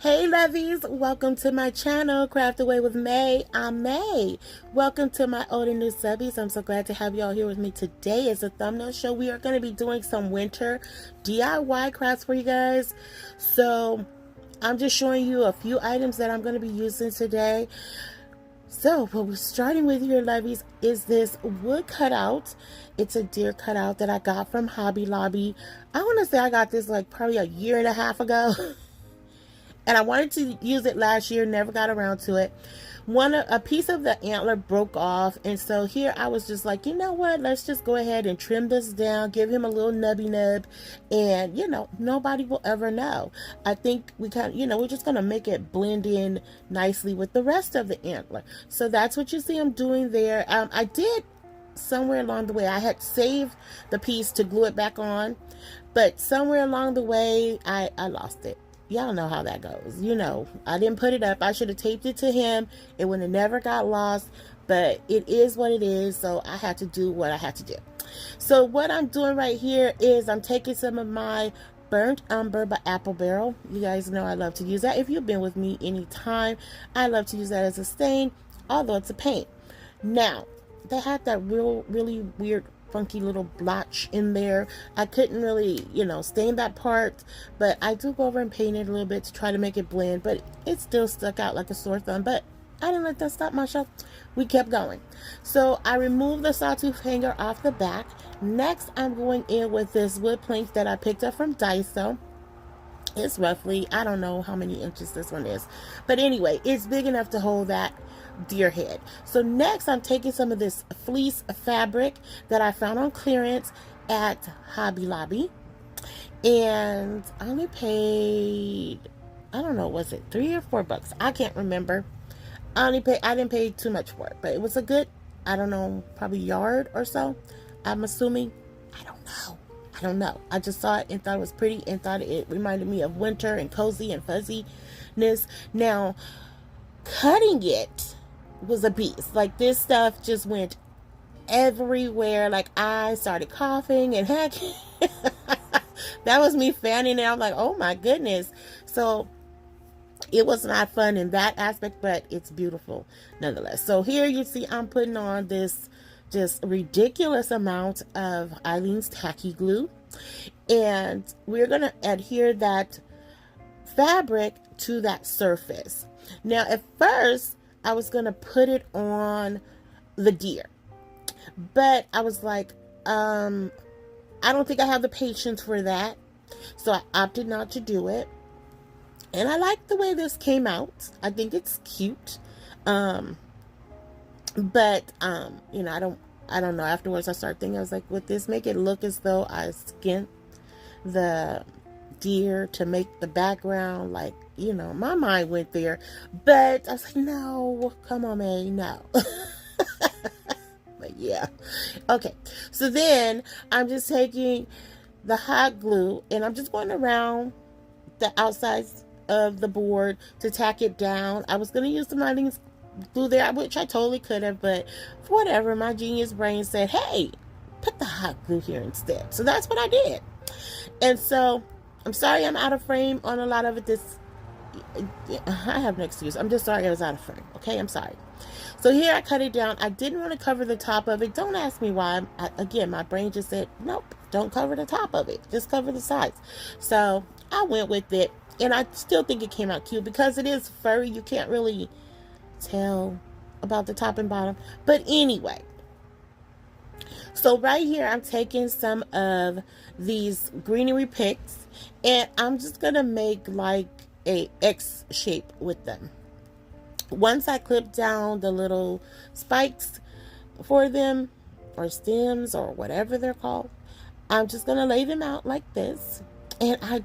Hey Lovies, welcome to my channel, Craft Away with May. I'm May. Welcome to my old and new subbies. I'm so glad to have you all here with me today. As a thumbnail show, we are going to be doing some winter DIY crafts for you guys. So I'm just showing you a few items that I'm going to be using today. So what we're starting with here, Lovies, is this wood cutout. It's a deer cutout that I got from Hobby Lobby. I want to say I got this like probably a year and a half ago. And I wanted to use it last year, never got around to it. A piece of the antler broke off, and so here I was just like, you know what, let's just go ahead and trim this down, give him a little nubby nub, and you know, nobody will ever know. I think we kind of, we're just gonna make it blend in nicely with the rest of the antler. So that's what you see I'm doing there. I did somewhere along the way, I had saved the piece to glue it back on, but somewhere along the way I lost it. Y'all know how that goes. I didn't put it up. I should have taped it to him. It would have never got lost, but it is what it is. So I had to do what I had to do. So what I'm doing right here is I'm taking some of my Burnt Umber by Apple Barrel. You guys know I love to use that. If you've been with me any time, I love to use that as a stain, although it's a paint. Now, they had that really weird funky little blotch in there. I couldn't really, stain that part, but I do go over and paint it a little bit to try to make it blend, but it still stuck out like a sore thumb. But I didn't let that stop my show. We kept going. So I removed the sawtooth hanger off the back. Next, I'm going in with this wood plank that I picked up from Daiso. It's roughly, I don't know how many inches this one is, but anyway, it's big enough to hold that deer head. So next I'm taking some of this fleece fabric that I found on clearance at Hobby Lobby, and I only paid, I don't know, was it $3 or $4? I can't remember. I didn't pay too much for it, but it was a good, I don't know, probably yard or so, I'm assuming. I don't know. I just saw it and thought it was pretty and thought it reminded me of winter and cozy and fuzziness. Now, cutting it was a beast. Like, this stuff just went everywhere. Like, I started coughing and heck, that was me fanning it. I'm like, oh my goodness. So it was not fun in that aspect, but it's beautiful nonetheless. So here you see I'm putting on this just ridiculous amount of Eileen's tacky glue, and we're going to adhere that fabric to that surface. Now at first I was going to put it on the deer, but I was like, I don't think I have the patience for that, so I opted not to do it. And I like the way this came out. I think it's cute. But I don't know, afterwards I started thinking, I was like, would this make it look as though I skinned the deer to make the background, like, my mind went there. But I was like, no, come on, May, no. But yeah, okay. So then I'm just taking the hot glue and I'm just going around the outsides of the board to tack it down. I was going to use the Eileen's glue there, which I totally could have, but for whatever, my genius brain said, hey, put the hot glue here instead. So that's what I did. And so I'm sorry I'm out of frame on a lot of it. I have no excuse. I'm just sorry I was out of frame. Okay, I'm sorry. So here I cut it down. I didn't want to cover the top of it. Don't ask me why. Again, my brain just said, nope, don't cover the top of it. Just cover the sides. So I went with it, and I still think it came out cute because it is furry. You can't really tell about the top and bottom, but anyway, so right here I'm taking some of these greenery picks and I'm just gonna make like a X shape with them. Once I clip down the little spikes for them, or stems, or whatever they're called, I'm just gonna lay them out like this. And I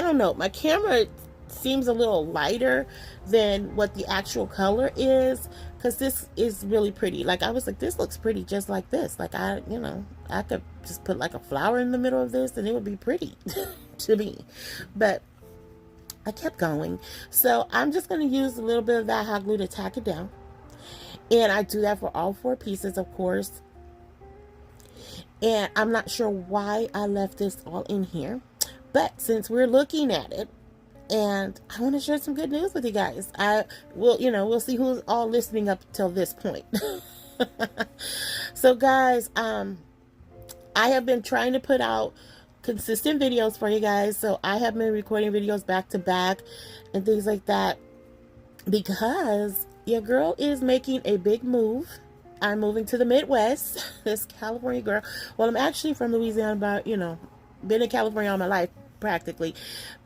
don't know, my camera seems a little lighter than what the actual color is, because this is really pretty. Like, I was like, this looks pretty just like this. Like, I could just put like a flower in the middle of this and it would be pretty to me. But I kept going. So I'm just going to use a little bit of that hot glue to tack it down. And I do that for all 4 pieces, of course. And I'm not sure why I left this all in here, but since we're looking at it, and I want to share some good news with you guys. I will, we'll see who's all listening up till this point. So guys, I have been trying to put out consistent videos for you guys. So I have been recording videos back to back and things like that, because your girl is making a big move. I'm moving to the Midwest. This California girl. Well, I'm actually from Louisiana, but been in California all my life practically.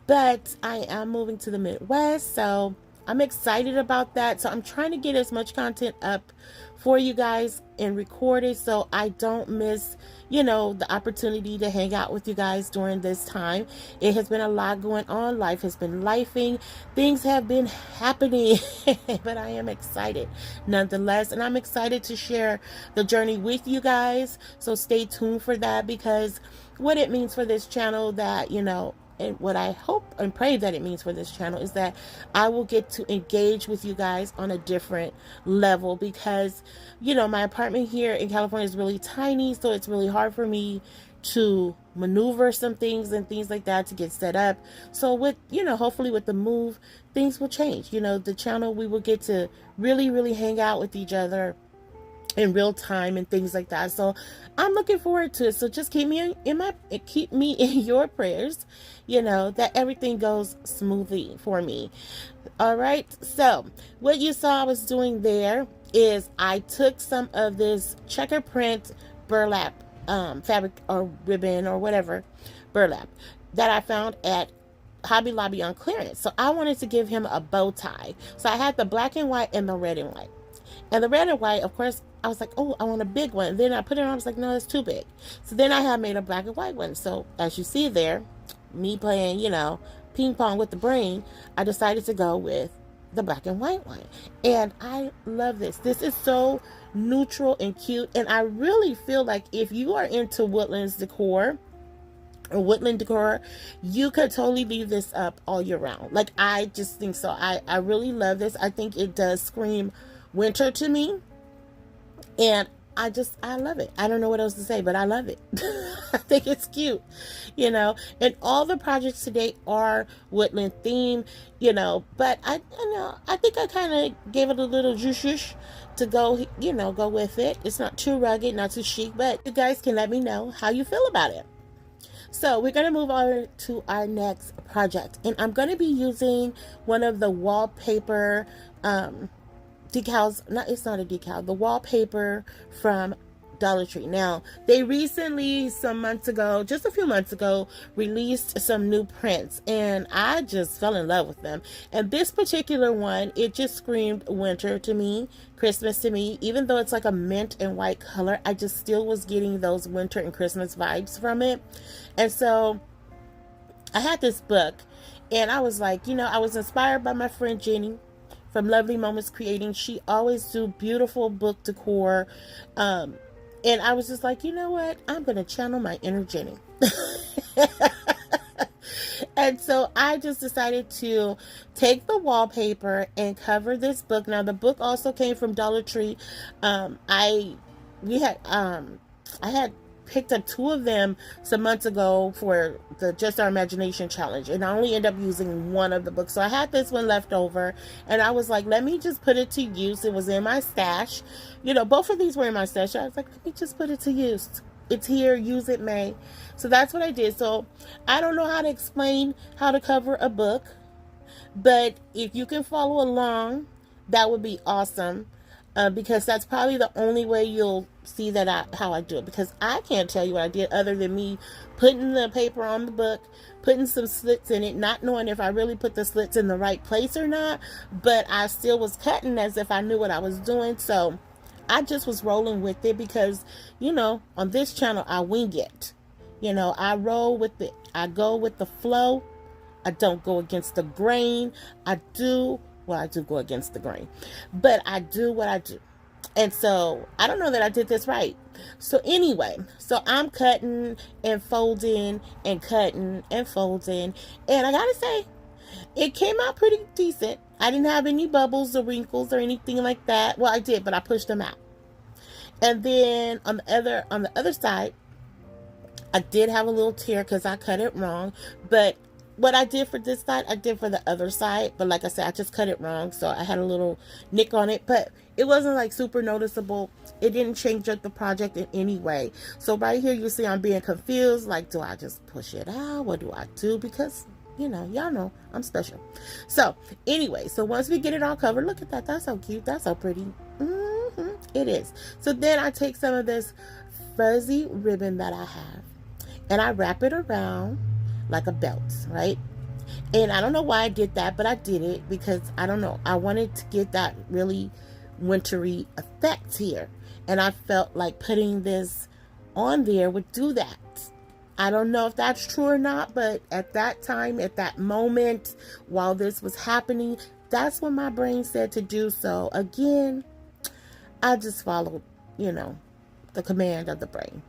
But I am moving to the Midwest, so I'm excited about that. So I'm trying to get as much content up for you guys and record it so I don't miss, the opportunity to hang out with you guys during this time. It has been a lot going on. Life has been lifing. Things have been happening, but I am excited nonetheless. And I'm excited to share the journey with you guys. So stay tuned for that, because what it means for this channel, that, and what I hope and pray that it means for this channel, is that I will get to engage with you guys on a different level, because, my apartment here in California is really tiny, so it's really hard for me to maneuver some things and things like that to get set up. So with, hopefully with the move, things will change. The channel, we will get to really, really hang out with each other in real time and things like that. So I'm looking forward to it. So just keep me in your prayers, that everything goes smoothly for me. All right. So what you saw I was doing there is I took some of this checker print burlap fabric or ribbon or whatever burlap that I found at Hobby Lobby on clearance. So I wanted to give him a bow tie. So I had the black and white and the red and white. And the red and white, of course, I was like, oh, I want a big one. Then I put it on, I was like, no, it's too big. So then I have made a black and white one. So as you see there, me playing, ping pong with the brain, I decided to go with the black and white one. And I love this. This is so neutral and cute. And I really feel like if you are into woodlands decor, or woodland decor, you could totally leave this up all year round. Like, I just think so. I really love this. I think it does scream winter to me, and I love it. I don't know what else to say, but I love it. I think it's cute, and all the projects today are woodland theme, but I think I kind of gave it a little juice to go, go with it. It's not too rugged, not too chic, but you guys can let me know how you feel about it. So we're going to move on to our next project, and I'm going to be using one of the wallpaper decals. It's not a decal, the wallpaper from Dollar Tree. Now, they recently, just a few months ago, released some new prints, and I just fell in love with them. And this particular one, it just screamed winter to me, Christmas to me. Even though it's like a mint and white color, I just still was getting those winter and Christmas vibes from it. And so I had this book, and I was like, I was inspired by my friend Jenny from Lovely Moments Creating. She always do beautiful book decor. And I was just like, you know what? I'm going to channel my inner Jenny. And so I just decided to take the wallpaper and cover this book. Now, the book also came from Dollar Tree. I had picked up 2 of them some months ago for the Just Our Imagination challenge, and I only ended up using one of the books. So I had this one left over, and I was like, let me just put it to use. It was in my stash. Both of these were in my stash. I was like, let me just put it to use. It's here, use it, May. So that's what I did. So I don't know how to explain how to cover a book, but if you can follow along, that would be awesome. Because that's probably the only way you'll see that how I do it, because I can't tell you what I did other than me putting the paper on the book, putting some slits in it, not knowing if I really put the slits in the right place or not, but I still was cutting as if I knew what I was doing. So I just was rolling with it, because on this channel I wing it. I roll with it. I go with the flow. I don't go against the grain. I do go against the grain, but I do what I do. And so I don't know that I did this right. So anyway, so I'm cutting and folding and cutting and folding, and I gotta say, it came out pretty decent. I didn't have any bubbles or wrinkles or anything like that. Well, I did, but I pushed them out. And then on the other side, I did have a little tear because I cut it wrong, but what I did for this side, I did for the other side. But like I said, I just cut it wrong. So I had a little nick on it. But it wasn't like super noticeable. It didn't change up the project in any way. So right here, you see I'm being confused. Like, do I just push it out? What do I do? Because, you know, y'all know I'm special. So anyway, so once we get it all covered, look at that. That's so cute. That's so pretty. It is. So then I take some of this fuzzy ribbon that I have and I wrap it around like a belt, right? And I don't know why I did that, but I did it because I don't know, I wanted to get that really wintry effect here, and I felt like putting this on there would do that. I don't know if that's true or not, but at that time, at that moment, while this was happening, that's what my brain said to do. So again, I just followed, you know, the command of the brain.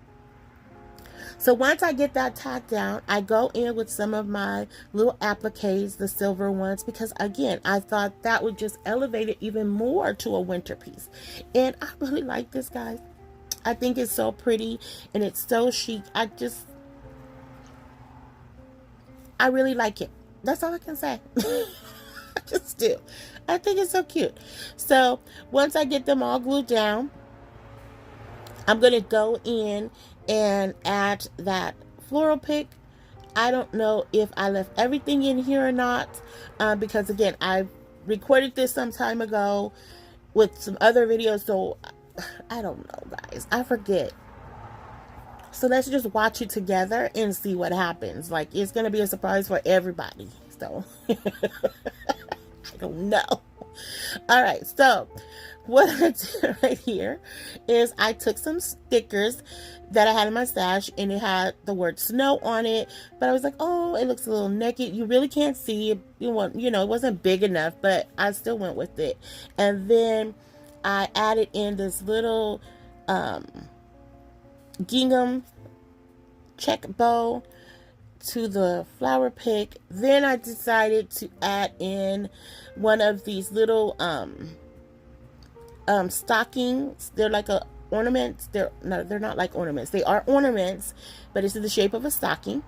So once I get that tacked down, I go in with some of my little appliques, the silver ones, because again, I thought that would just elevate it even more to a winter piece. And I really like this, guys. I think it's so pretty and it's so chic. I really like it. That's all I can say. I just do. I think it's so cute. So once I get them all glued down, I'm going to go in and add that floral pick. I don't know if I left everything in here or not, because again, I recorded this some time ago with some other videos, so I don't know, guys. I forget. So let's just watch it together and see what happens. Like, it's going to be a surprise for everybody. So, I don't know. All right, so what I did right here is I took some stickers that I had in my stash, and it had the word snow on it, but I was like, oh, it looks a little naked. You really can't see it. You know, it wasn't big enough, but I still went with it. And then I added in this little gingham check bow to the flower pick. Then I decided to add in one of these little stockings. They're like a ornaments. They're not like ornaments. They are ornaments, but it's in the shape of a stocking.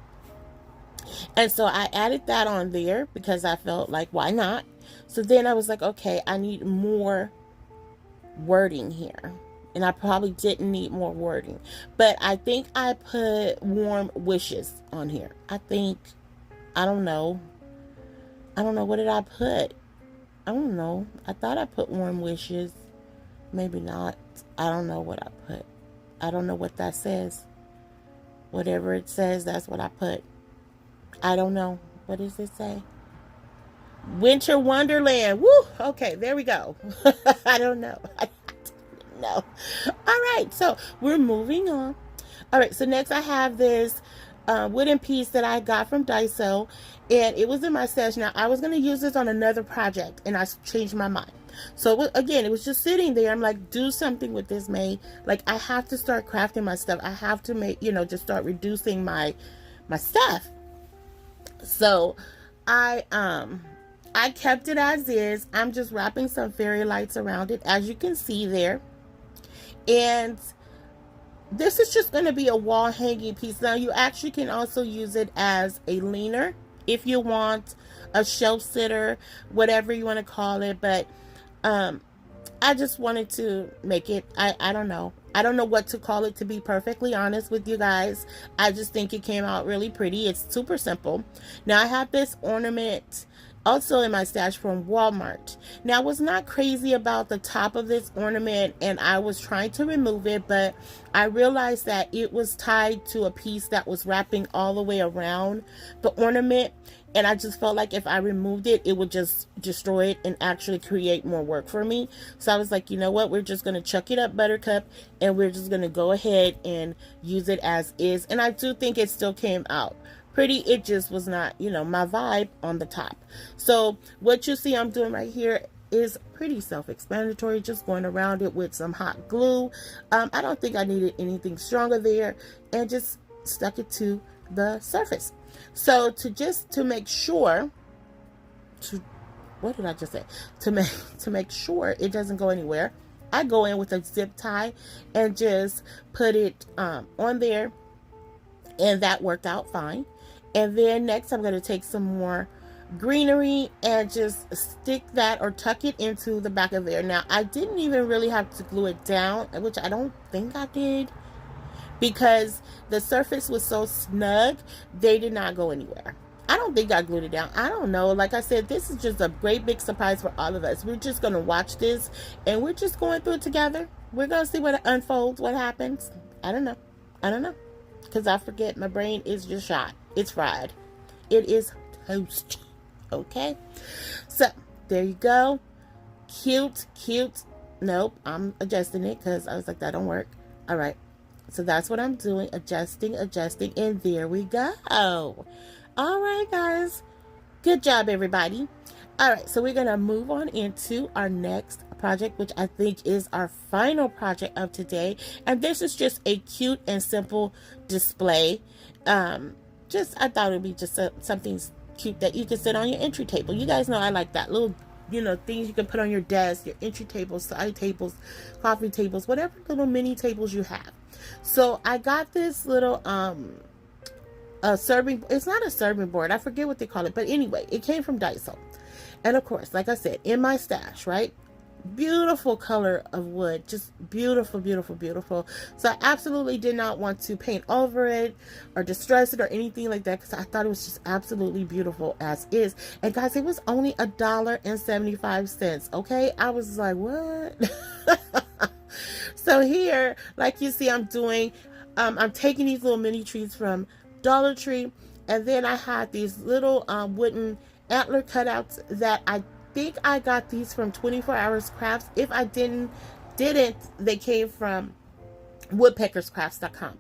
And so I added that on there because I felt like, why not? So then I was like, okay, I need more wording here. And I probably didn't need more wording, but I think I put warm wishes on here. I don't know. What did I put? I don't know. I thought I put warm wishes. Maybe not. I don't know what I put. I don't know what that says. Whatever it says, that's what I put. I don't know. What does it say? Winter Wonderland. Woo! Okay, there we go. I don't know. No. All right, so we're moving on. All right, so next I have this wooden piece that I got from Daiso, and it was in my stash. Now, I was going to use this on another project, and I changed my mind. So again, it was just sitting there. I'm like, do something with this, May. Like, I have to start crafting my stuff. I have to make, just start reducing my stuff. So I kept it as is. I'm just wrapping some fairy lights around it, as you can see there. And this is just going to be a wall hanging piece. Now, you actually can also use it as a leaner if you want, a shelf sitter, whatever you want to call it. But I just wanted to make it, I don't know. I don't know what to call it, to be perfectly honest with you guys. I just think it came out really pretty. It's super simple. Now, I have this ornament also in my stash from Walmart. Now, I was not crazy about the top of this ornament, and I was trying to remove it, but I realized that it was tied to a piece that was wrapping all the way around the ornament, and I just felt like if I removed it, it would just destroy it and actually create more work for me. So I was like, you know what, we're just going to chuck it up, Buttercup, and we're just going to go ahead and use it as is. And I do think it still came out pretty. It just was not, my vibe on the top. So what you see I'm doing right here is pretty self-explanatory, just going around it with some hot glue. I don't think I needed anything stronger there, and just stuck it to the surface. So to make sure, what did I just say? To make sure it doesn't go anywhere, I go in with a zip tie and just put it on there, and that worked out fine. And then next I'm going to take some more greenery and just stick that or tuck it into the back of there. Now, I didn't even really have to glue it down, which I don't think I did, because the surface was so snug, they did not go anywhere. I don't think I glued it down. I don't know. Like I said, this is just a great big surprise for all of us. We're just going to watch this, and we're just going through it together. We're going to see what unfolds, what happens. I don't know. I don't know. Because I forget, my brain is just shot. It's fried. It is toast. Okay? So, there you go. Cute, cute. Nope, I'm adjusting it because I was like, that don't work. All right. So that's what I'm doing. Adjusting, and there we go. All right, guys. Good job, everybody. All right, so we're going to move on into our next project, which I think is our final project of today. And this is just a cute and simple display. I thought it would be just something cute that you can sit on your entry table. You guys know I like that little, things you can put on your desk, your entry tables, side tables, coffee tables, whatever little mini tables you have. So I got this little serving, it's not a serving board, I forget what they call it, but anyway, it came from Daiso. And of course, like I said, in my stash, right? Beautiful color of wood, just beautiful, beautiful, beautiful. So I absolutely did not want to paint over it or distress it or anything like that, because I thought it was just absolutely beautiful as is. And guys, it was only $1.75. Okay, I was like, what? So here, like you see, I'm taking these little mini trees from Dollar Tree, and then I had these little wooden antler cutouts that I think I got these from 24 Hours Crafts. If I didn't, they came from woodpeckerscrafts.com.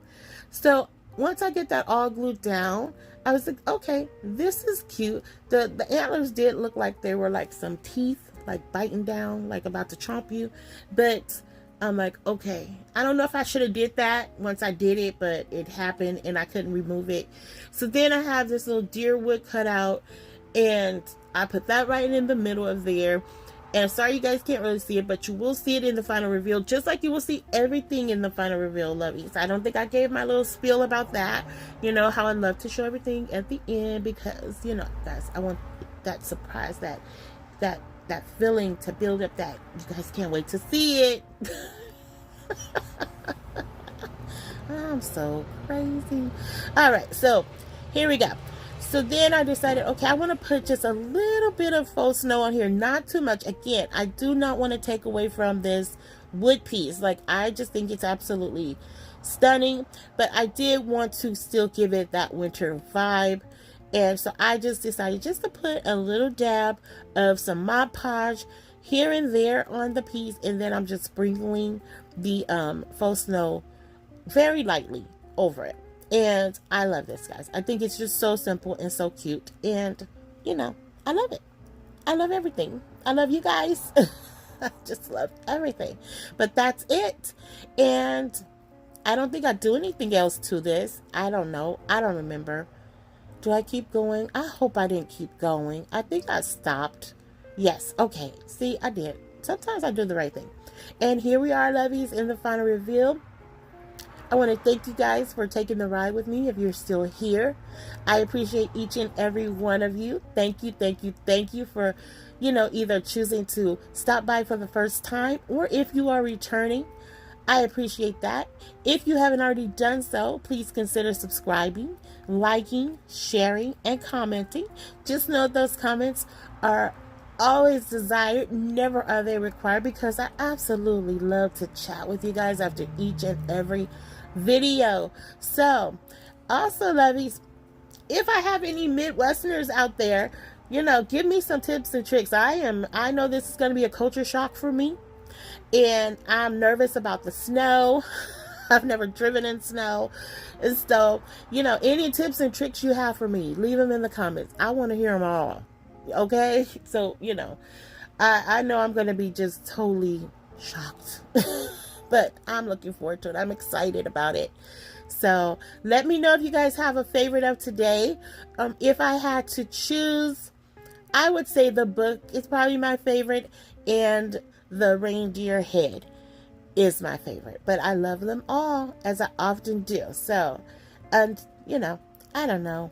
So once I get that all glued down, I was like, okay, this is cute. The antlers did look like they were like some teeth, like biting down, like about to chomp you. But I'm like, okay, I don't know if I should have did that once I did it, but it happened and I couldn't remove it. So then I have this little deer wood cutout, and I put that right in the middle of there. And sorry you guys can't really see it, but you will see it in the final reveal, just like you will see everything in the final reveal, Lovies. I don't think I gave my little spiel about that. You know how I love to show everything at the end, because, guys, I want that surprise, that feeling to build up, that you guys can't wait to see it. I'm so crazy. All right, so here we go. So then I decided, okay, I want to put just a little bit of faux snow on here, not too much. Again, I do not want to take away from this wood piece. Like, I just think it's absolutely stunning, but I did want to still give it that winter vibe. And so I just decided just to put a little dab of some Mod Podge here and there on the piece, and then I'm just sprinkling the faux snow very lightly over it. And I love this, guys. I think it's just so simple and so cute, and I love it. I love everything. I love you guys. I just love everything. But that's it. And I don't think I do anything else to this. I don't know. I don't remember. Do I keep going? I hope I didn't keep going. I think I stopped. Yes. Okay. See, I did. Sometimes I do the right thing. And here we are, Lovies, in the final reveal. I want to thank you guys for taking the ride with me. If you're still here, I appreciate each and every one of you. Thank you, thank you, thank you for, either choosing to stop by for the first time, or if you are returning, I appreciate that. If you haven't already done so, please consider subscribing, liking, sharing, and commenting. Just know those comments are always desired, never are they required, because I absolutely love to chat with you guys after each and every video. So also, Lovies, if I have any Midwesterners out there, give me some tips and tricks. I know this is going to be a culture shock for me, and I'm nervous about the snow. I've never driven in snow. And so, any tips and tricks you have for me, leave them in the comments. I want to hear them all. Okay? So, I know I'm going to be just totally shocked. But I'm looking forward to it. I'm excited about it. So, let me know if you guys have a favorite of today. If I had to choose, I would say the book is probably my favorite, and the reindeer head is my favorite. But I love them all, as I often do. So, and I don't know.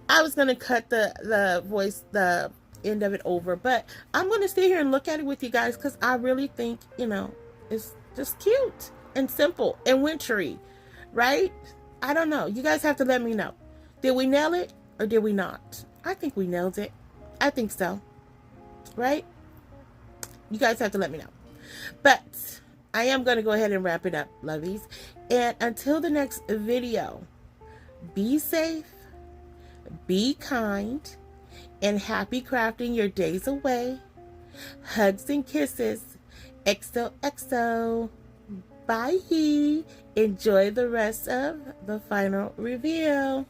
I was going to cut the end of it over, but I'm going to stay here and look at it with you guys because I really think, you know, it's just cute and simple and wintry, right? I don't know. You guys have to let me know. Did we nail it or did we not? I think we nailed it. I think so, right? You guys have to let me know. But I am going to go ahead and wrap it up, lovies. And until the next video, be safe, be kind, and happy crafting your days away. Hugs and kisses. XOXO. Bye. Enjoy the rest of the final review.